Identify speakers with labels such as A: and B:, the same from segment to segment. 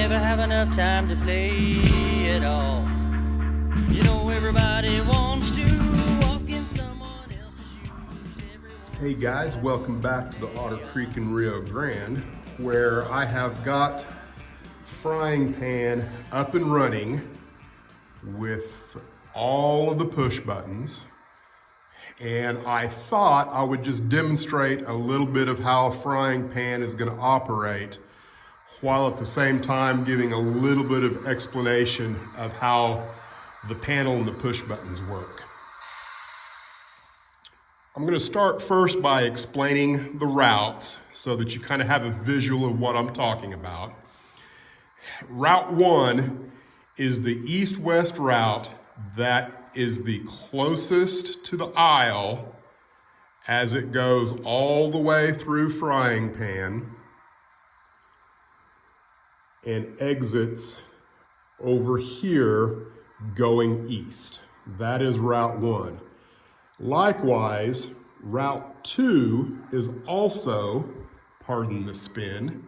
A: never have enough time to play it all. You know everybody wants to walk in someone else's shoes.
B: Hey guys, welcome back to the Otter Creek in Rio Grande, where I have got frying pan up and running with all of the push buttons. And I thought I would just demonstrate a little bit of how a frying pan is going to operate, while at the same time giving a little bit of explanation of how the panel and the push buttons work. I'm going to start first by explaining the routes so that you kind of have a visual of what I'm talking about. Route 1 is the east-west route that is the closest to the aisle as it goes all the way through frying pan and exits over here going east. That is Route 1. Likewise, Route 2 is also, pardon the spin,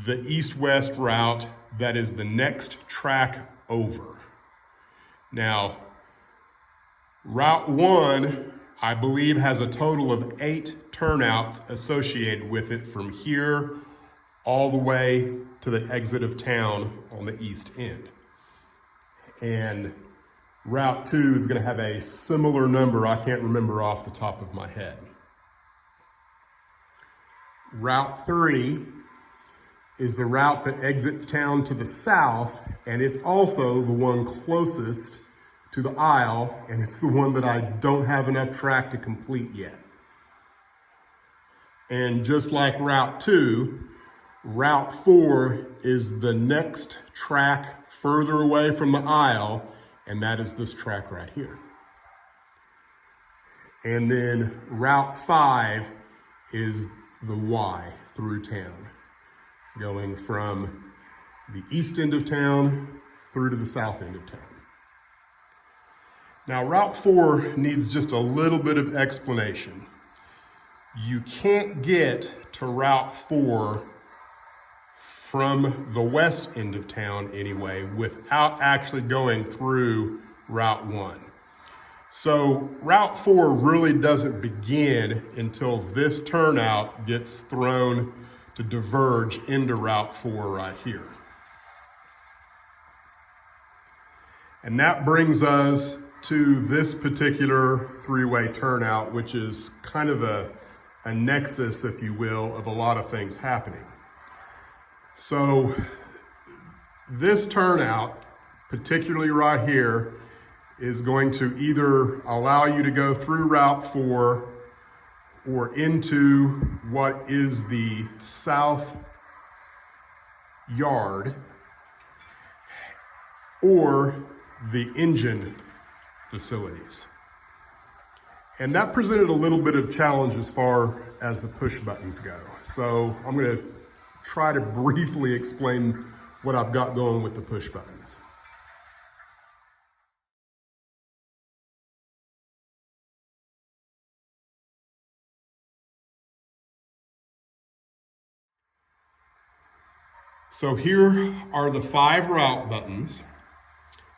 B: the east-west route that is the next track over. Now, Route 1, I believe, has a total of 8 turnouts associated with it from here all the way to the exit of town on the east end. And Route 2 is going to have a similar number. I can't remember off the top of my head. Route 3 is the route that exits town to the south, and it's also the one closest to the aisle, and it's the one that I don't have enough track to complete yet. And just like Route 2, Route 4 is the next track further away from the aisle, and that is this track right here. And then Route 5 is the Y through town, going from the east end of town through to the south end of town. Now, Route 4 needs just a little bit of explanation. You can't get to Route 4 from the west end of town anyway without actually going through Route 1. So Route 4 really doesn't begin until this turnout gets thrown to diverge into Route 4 right here. And that brings us to this particular three-way turnout, which is kind of a nexus, if you will, of a lot of things happening. So this turnout, particularly right here, is going to either allow you to go through Route 4 or into what is the south yard or the engine facilities. And that presented a little bit of challenge as far as the push buttons go. So I'm going to try to briefly explain what I've got going with the push buttons. So here are the 5 route buttons,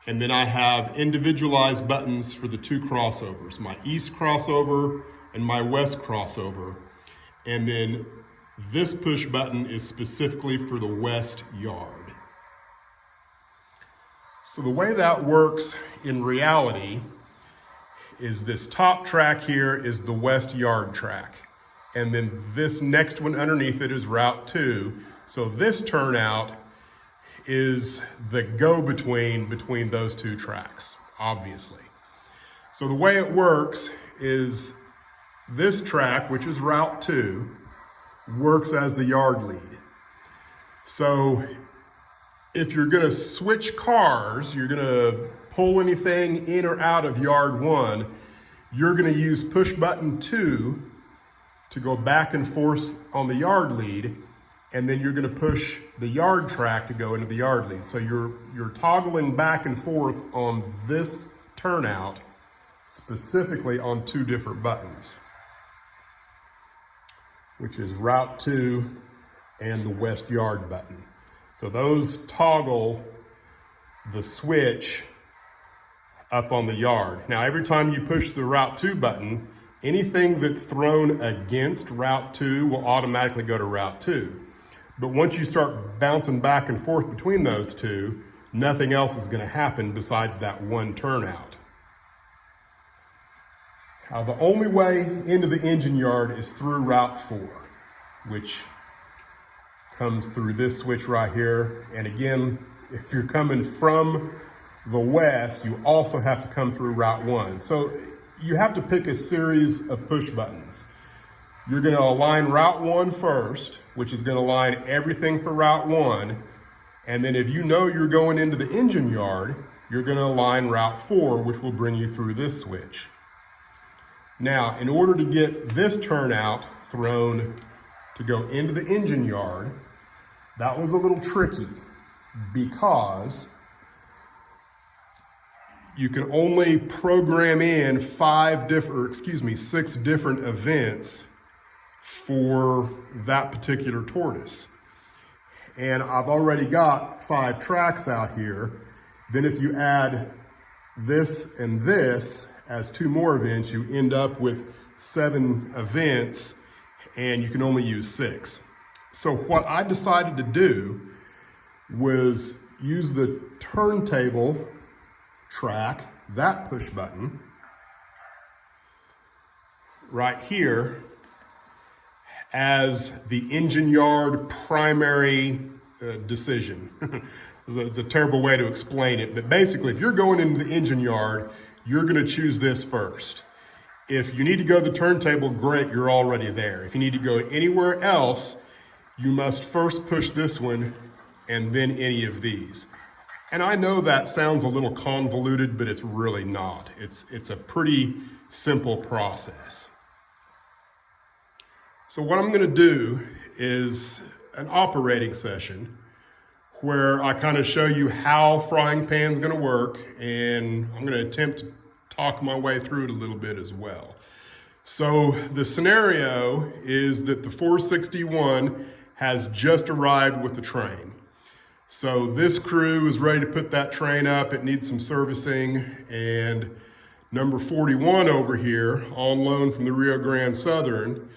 B: and then I have individualized buttons for the 2 crossovers, my east crossover and my west crossover. And then this push button is specifically for the west yard. So the way that works in reality is this top track here is the west yard track. And then this next one underneath it is Route 2. So this turnout is the go-between between those 2 tracks, obviously. So the way it works is this track, which is Route 2, works as the yard lead. So if you're going to switch cars, you're going to pull anything in or out of yard 1, you're going to use push button 2 to go back and forth on the yard lead, and then you're going to push the yard track to go into the yard lead. So you're toggling back and forth on this turnout, specifically on 2 different buttons, which is Route 2 and the west yard button. So those toggle the switch up on the yard. Now, every time you push the Route 2 button, anything that's thrown against Route 2 will automatically go to Route 2. But once you start bouncing back and forth between those two, nothing else is going to happen besides that one turnout. Now, the only way into the engine yard is through Route 4, which comes through this switch right here. And again, if you're coming from the west, you also have to come through Route 1. So you have to pick a series of push buttons. You're going to align Route 1 first, which is going to align everything for Route 1. And then if you know you're going into the engine yard, you're going to align Route 4, which will bring you through this switch. Now, in order to get this turnout thrown to go into the engine yard, that was a little tricky because you can only program in 6 different events for that particular tortoise. And I've already got 5 tracks out here. Then if you add this and this as 2 more events, you end up with 7 events and you can only use 6. So what I decided to do was use the turntable track, that push button right here, as the engine yard primary decision. It's a terrible way to explain it, but basically if you're going into the engine yard, you're going to choose this first. If you need to go to the turntable, great, you're already there. If you need to go anywhere else, you must first push this one and then any of these. And I know that sounds a little convoluted, but it's really not. It's a pretty simple process. So what I'm going to do is an operating session where I kind of show you how frying pan's going to work, and I'm going to attempt to talk my way through it a little bit as well. So the scenario is that the 461 has just arrived with the train. So this crew is ready to put that train up. It needs some servicing, and number 41 over here, on loan from the Rio Grande Southern,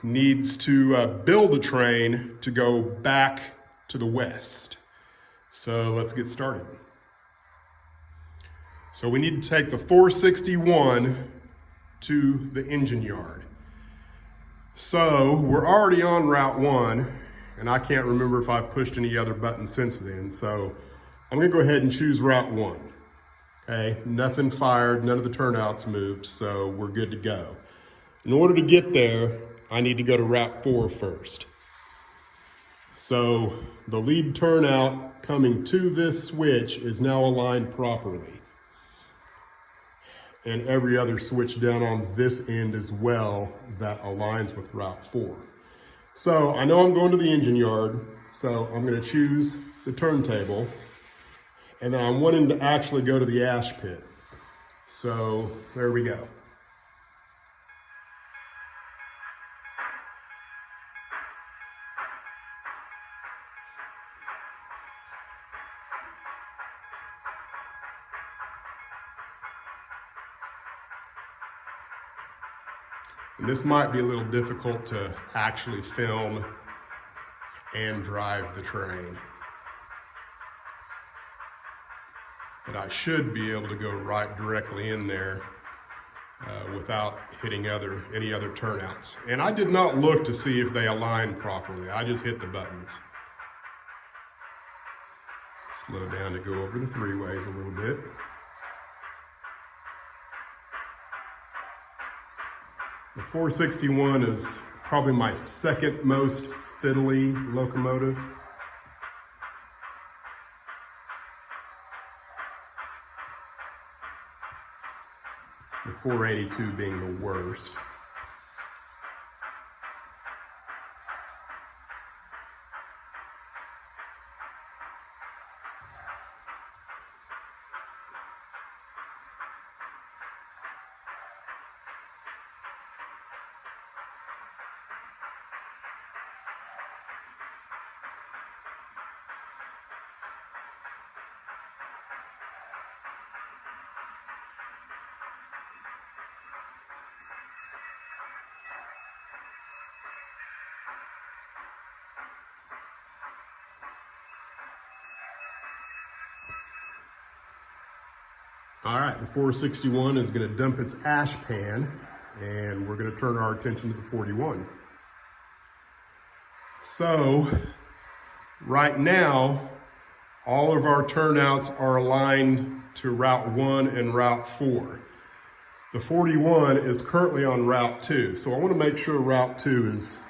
B: needs to build a train to go back to the west. So let's get started. So we need to take the 461 to the engine yard. So we're already on Route 1, and I can't remember if I've pushed any other buttons since then. So I'm gonna go ahead and choose Route 1. Okay, nothing fired, none of the turnouts moved, so we're good to go. In order to get there, I need to go to Route 4 first. So the lead turnout coming to this switch is now aligned properly. And every other switch down on this end as well that aligns with Route 4. So I know I'm going to the engine yard, so I'm going to choose the turntable, and then I'm wanting to actually go to the ash pit. So there we go. And this might be a little difficult to actually film and drive the train. But I should be able to go right directly in there without hitting any other turnouts. And I did not look to see if they aligned properly. I just hit the buttons. Slow down to go over the 3-ways a little bit. The 461 is probably my second most fiddly locomotive. The 482 being the worst. All right, the 461 is gonna dump its ash pan, and we're gonna turn our attention to the 41. So, right now, all of our turnouts are aligned to Route 1 and Route 4. The 41 is currently on Route 2, so I want to make sure Route 2 is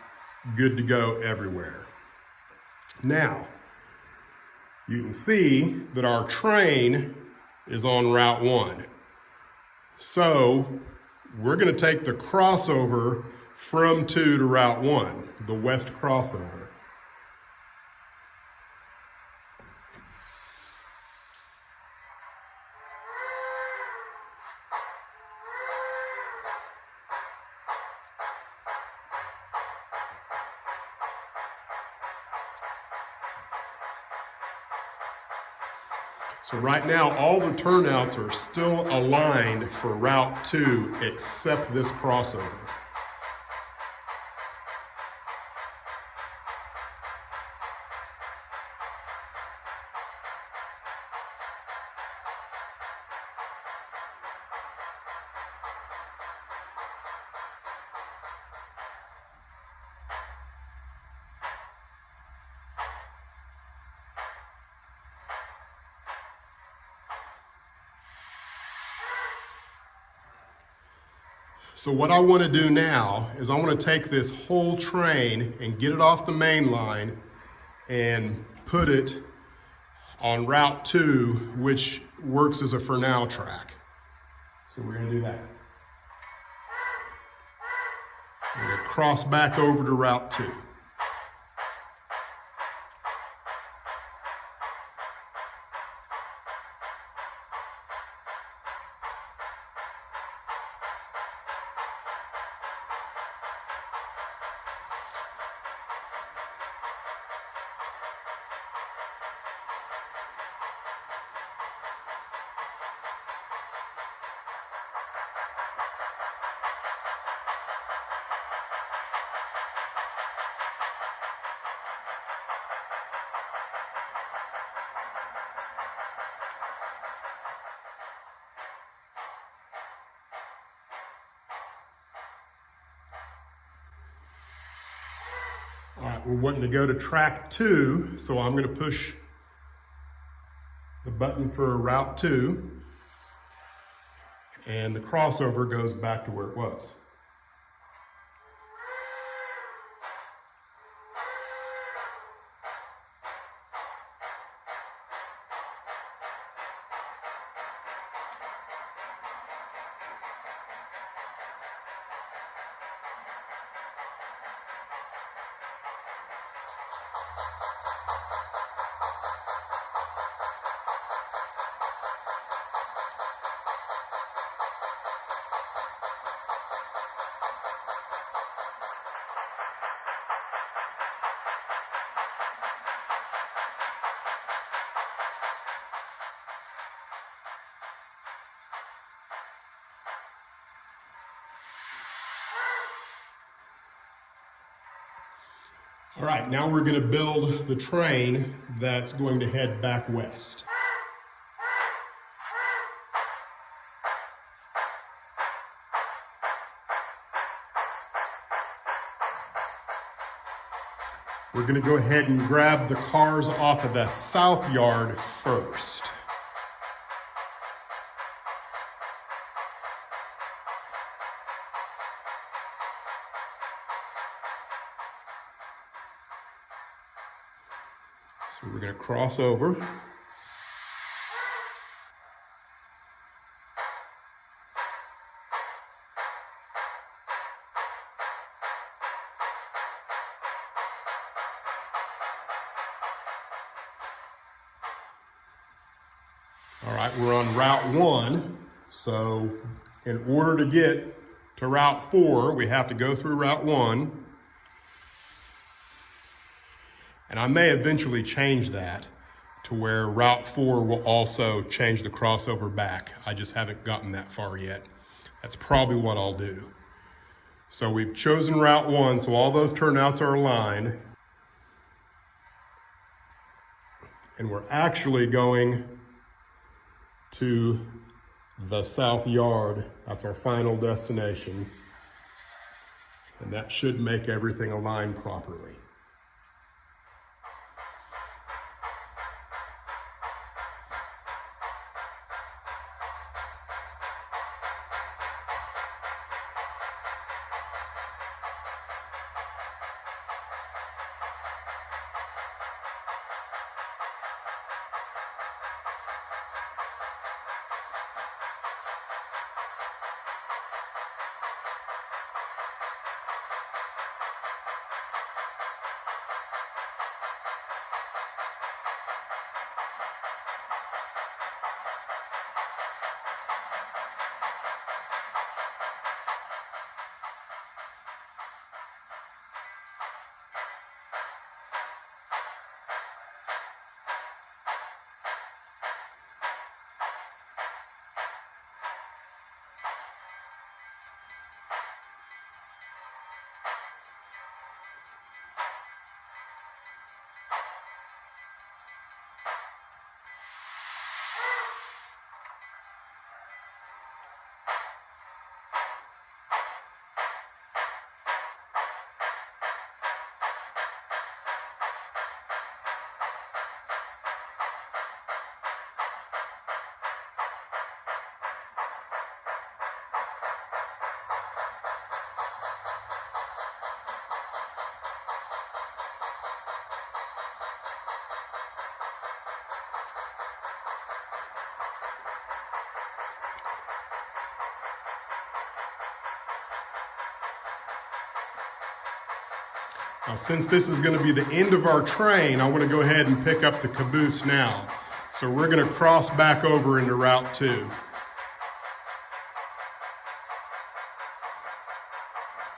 B: good to go everywhere. Now, you can see that our train is on Route 1. So, we're going to take the crossover from 2 to Route 1, the west crossover. So right now, all the turnouts are still aligned for Route 2 except this crossover. So what I want to do now is I want to take this whole train and get it off the main line and put it on Route 2, which works as a for now track. So we're going to do that. We're going to cross back over to Route 2. All right, we're wanting to go to track 2, so I'm going to push the button for Route 2, and the crossover goes back to where it was. All right, now we're going to build the train that's going to head back west. We're going to go ahead and grab the cars off of the south yard first. So we're going to cross over. All right, we're on Route 1, so in order to get to Route 4, we have to go through Route 1. And I may eventually change that to where Route 4 will also change the crossover back. I just haven't gotten that far yet. That's probably what I'll do. So we've chosen Route 1, so all those turnouts are aligned. And we're actually going to the south yard. That's our final destination. And that should make everything align properly. Now, since this is going to be the end of our train, I want to go ahead and pick up the caboose now. So we're going to cross back over into Route 2.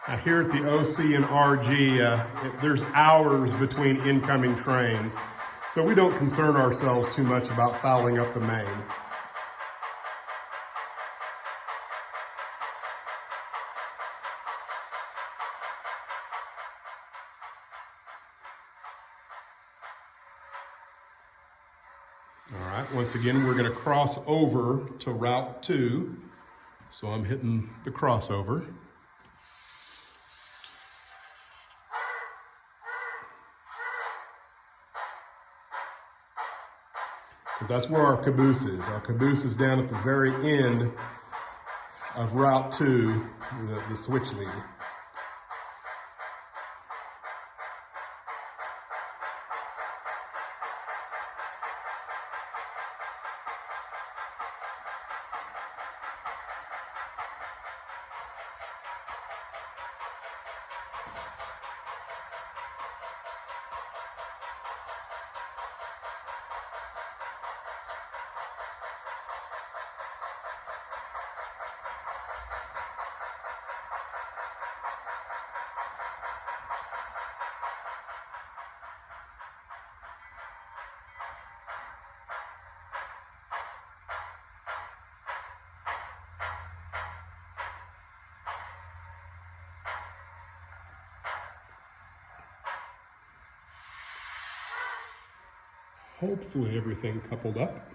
B: Now here at the OC&RG, there's hours between incoming trains, so we don't concern ourselves too much about fouling up the main. All right, once again, we're going to cross over to Route 2. So I'm hitting the crossover. Because that's where our caboose is. Our caboose is down at the very end of Route 2, the switch lead. Hopefully everything coupled up.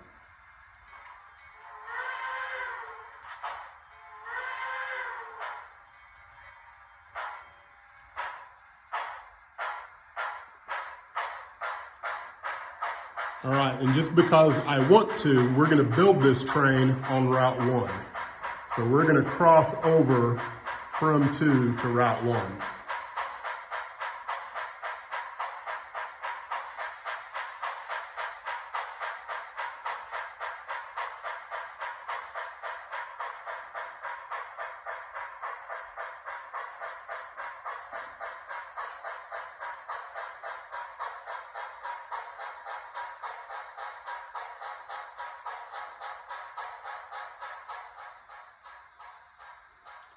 B: All right, and just because I want to, we're going to build this train on Route 1. So we're going to cross over from 2 to Route 1.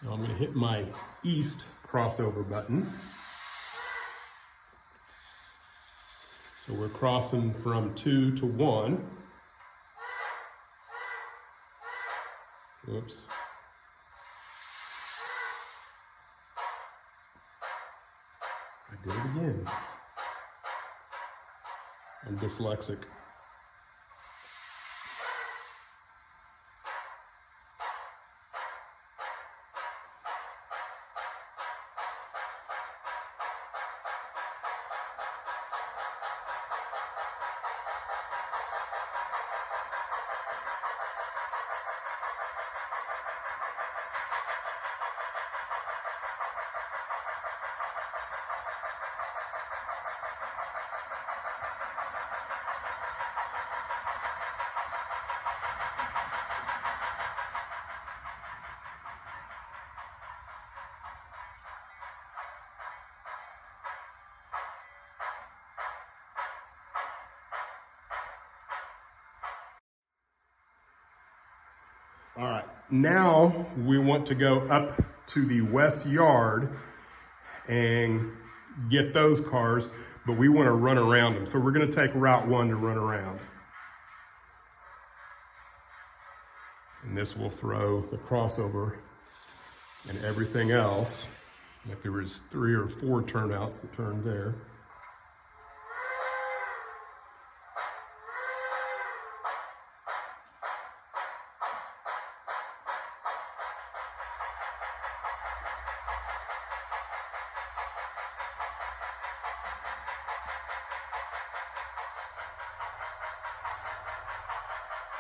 B: Now I'm going to hit my east crossover button. So we're crossing from 2 to 1. Whoops. I did it again. I'm dyslexic. All right, now we want to go up to the west yard and get those cars, but we want to run around them. So we're going to take Route 1 to run around. And this will throw the crossover and everything else. Like there was 3 or 4 turnouts that turned there.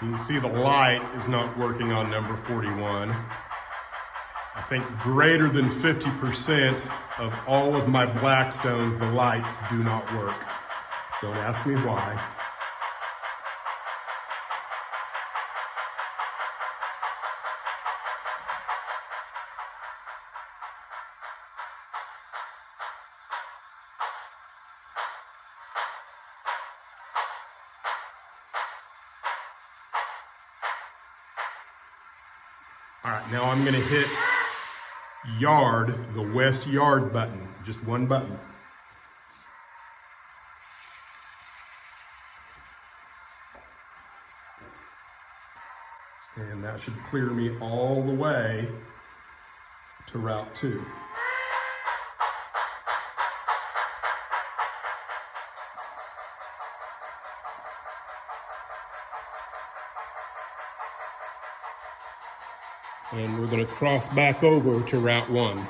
B: You can see the light is not working on number 41. I think greater than 50% of all of my Blackstones, the lights do not work. Don't ask me why. All right, now I'm gonna hit yard, the west yard button, just one button. And that should clear me all the way to Route 2. And we're going to cross back over to Route 1.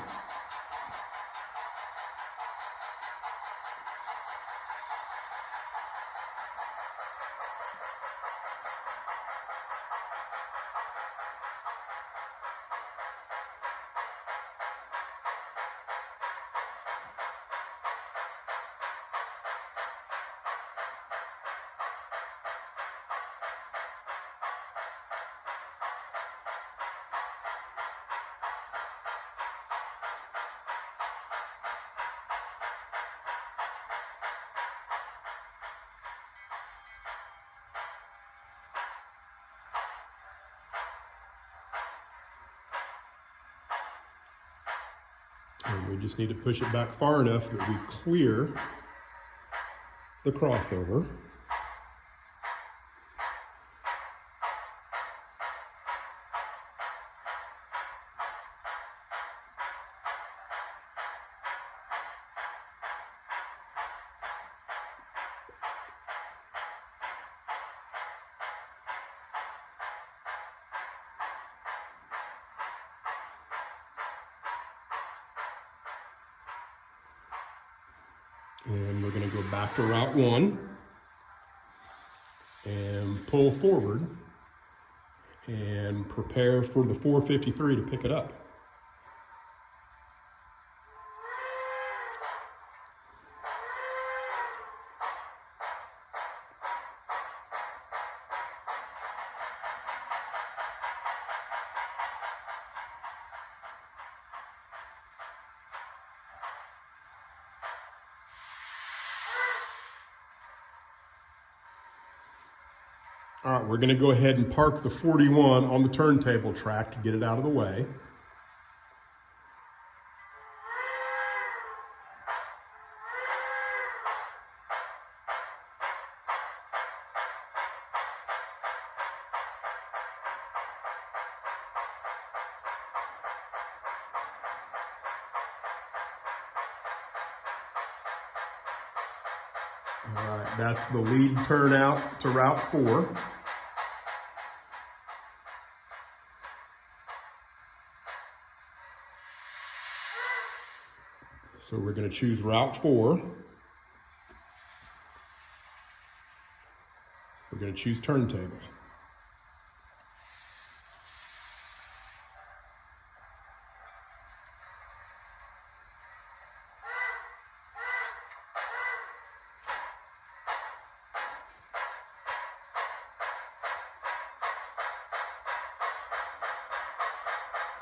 B: And we just need to push it back far enough that we clear the crossover. And we're going to go back to Route 1 and pull forward and prepare for the 453 to pick it up. All right, we're going to go ahead and park the 41 on the turntable track to get it out of the way. All right, that's the lead turnout to Route 4. So we're going to choose Route 4. We're going to choose turntable.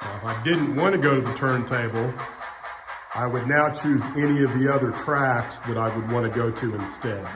B: Now, if I didn't want to go to the turntable, I would now choose any of the other tracks that I would want to go to instead.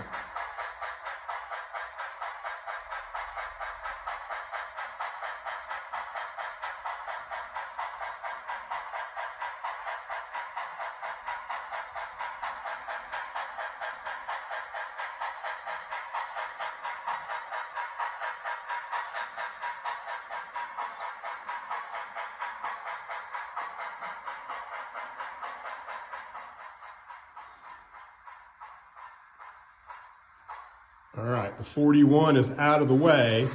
B: All right, the 41 is out of the way.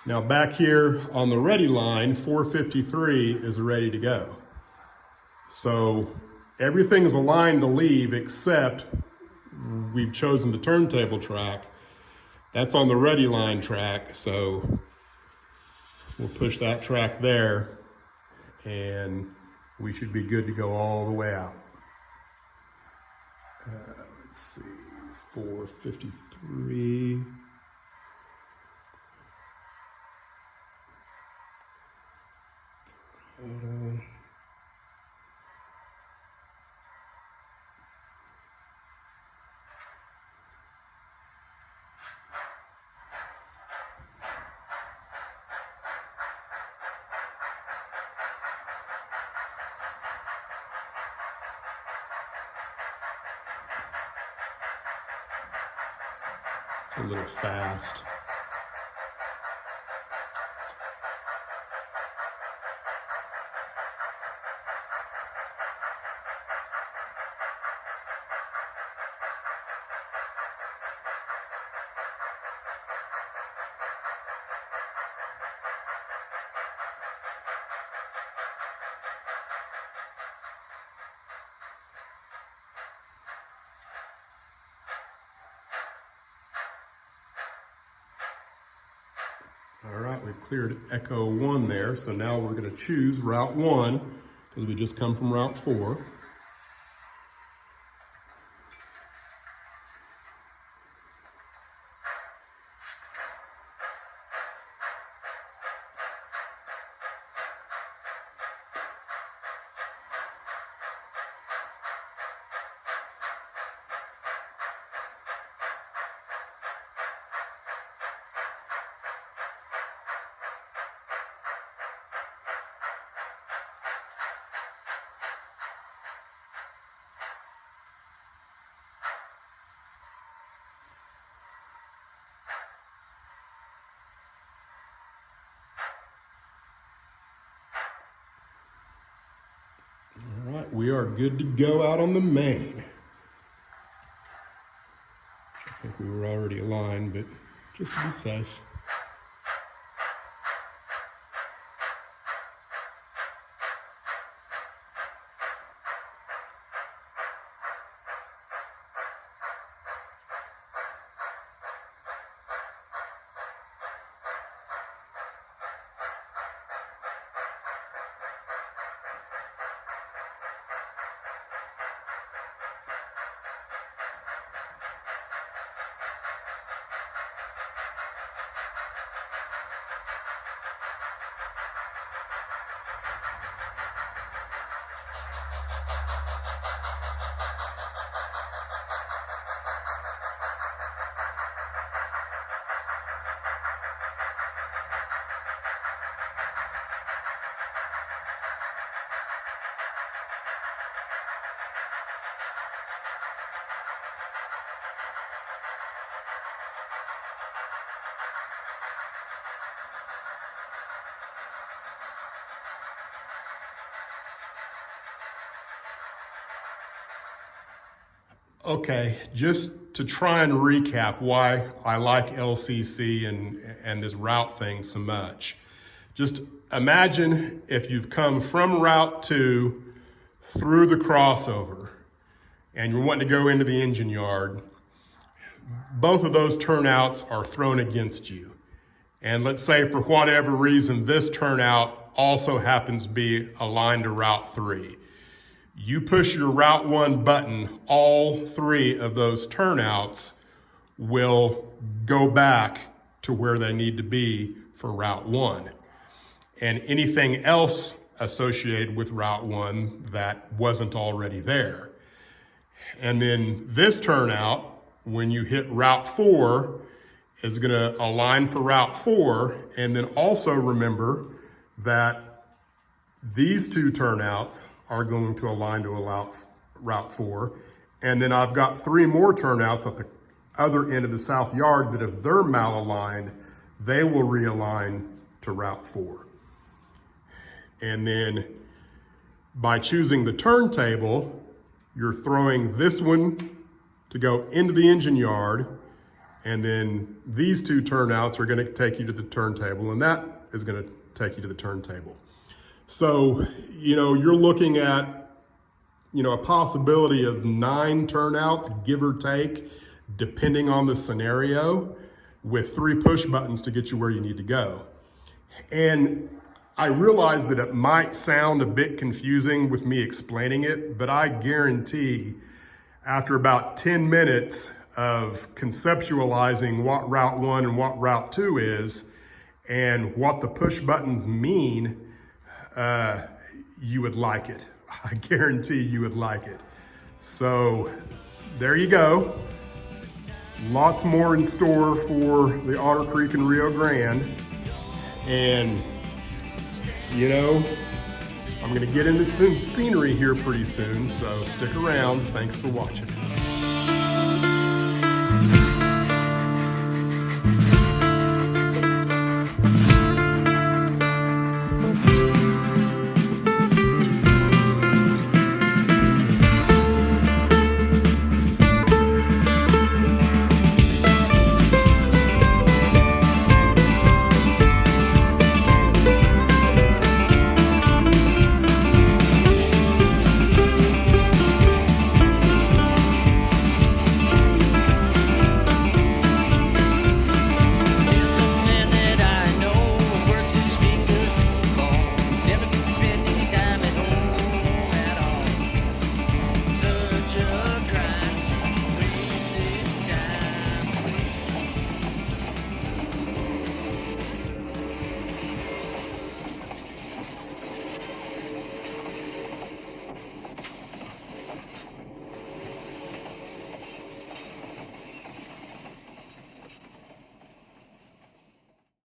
B: Now back here on the ready line, 453 is ready to go. So everything's aligned to leave except we've chosen the turntable track. That's on the ready line track, so we'll push that track there and we should be good to go all the way out. Let's see, 453. It's a little fast. All right, we've cleared Echo 1 there, so now we're going to choose Route 1 because we just come from Route 4. All right, we are good to go out on the main. Which I think we were already aligned, but just to be safe. Okay, just to try and recap why I like LCC and this route thing so much. Just imagine if you've come from Route 2 through the crossover and you're wanting to go into the engine yard. Both of those turnouts are thrown against you. And let's say for whatever reason, this turnout also happens to be aligned to Route 3. You push your Route 1 button, all three of those turnouts will go back to where they need to be for Route 1. And anything else associated with Route 1 that wasn't already there. And then this turnout, when you hit Route 4, is going to align for Route 4. And then also remember that these two turnouts are going to align to Route 4. And then I've got three more turnouts at the other end of the south yard that if they're malaligned, they will realign to Route 4. And then by choosing the turntable, you're throwing this one to go into the engine yard, And then these two turnouts are gonna take you to the turntable, and that is gonna take you to the turntable. So, you're looking at, a possibility of 9 turnouts, give or take, depending on the scenario, with 3 push buttons to get you where you need to go. And I realize that it might sound a bit confusing with me explaining it, but I guarantee after about 10 minutes of conceptualizing what Route 1 and what Route 2 is and what the push buttons mean, you would like it. I guarantee you would like it. So there you go. Lots more in store for the Otter Creek and Rio Grande. And, I'm gonna get into some scenery here pretty soon, so stick around. Thanks for watching.